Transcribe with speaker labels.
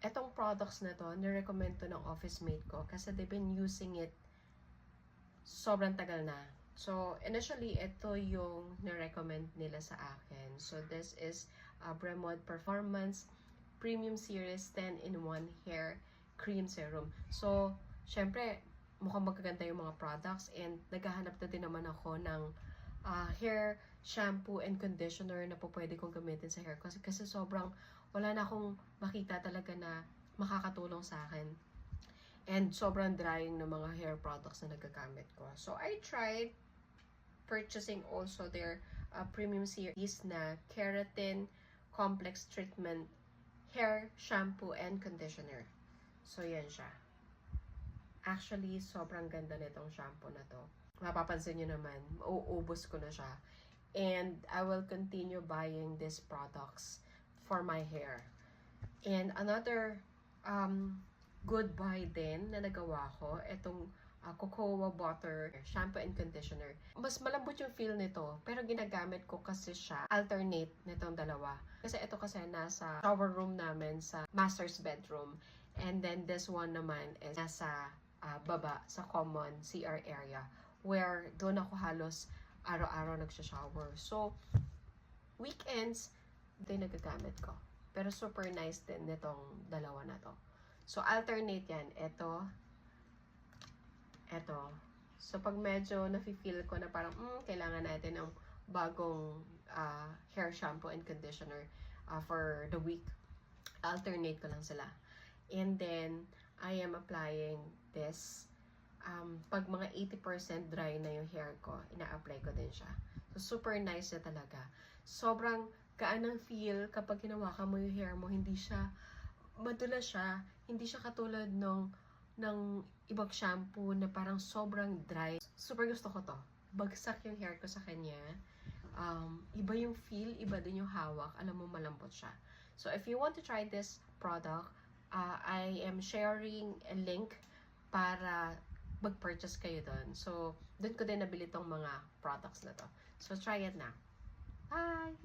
Speaker 1: Etong products na to, nirecommend to ng office mate ko kasi they've been using it sobrang tagal na. So, initially, ito yung nirecommend nila sa akin. So, this is Bremod Performance Premium Series 10-in-1 Hair Cream Serum. So, syempre, mukhang magaganda yung mga products and naghahanap na din naman ako ng hair shampoo and conditioner na po pwede kong gamitin sa hair ko. Kasi sobrang wala na akong makita talaga na makakatulong sa akin. And sobrang drying ng mga hair products na nagagamit ko. So, I tried purchasing also their premium series na Keratin Complex Treatment Hair Shampoo and Conditioner. So, yan siya. Actually, sobrang ganda nitong shampoo na to. Mapapansin nyo naman, mauubos ko na siya. And I will continue buying these products for my hair. And another good buy din na nagawa ko, itong Cocoa Butter Shampoo and Conditioner. Mas malambot yung feel nito, pero ginagamit ko kasi siya alternate nitong dalawa. Kasi ito kasi nasa shower room namin sa master's bedroom. And then this one naman is nasa baba sa common CR area where doon ako halos araw-araw nagsha-shower. So, weekends, ito yung nagagamit ko. Pero super nice din nitong dalawa na to. So, alternate yan. Ito. So, pag medyo nafe-feel ko na parang, kailangan natin ng bagong hair shampoo and conditioner for the week, alternate ko lang sila. And then, I am applying this. Pag mga 80% dry na yung hair ko, ina-apply ko din siya. So, super nice na talaga. Sobrang gaan ng feel kapag hinawakan mo yung hair mo, hindi siya madulas siya, hindi siya katulad ng ibang shampoo na parang sobrang dry. Super gusto ko to. Bagsak yung hair ko sa kanya. Iba yung feel, iba din yung hawak. Alam mo, malambot siya. So, if you want to try this product, I am sharing a link para mag-purchase kayo doon. So, doon ko din nabili tong mga products na to. So, try it na. Bye!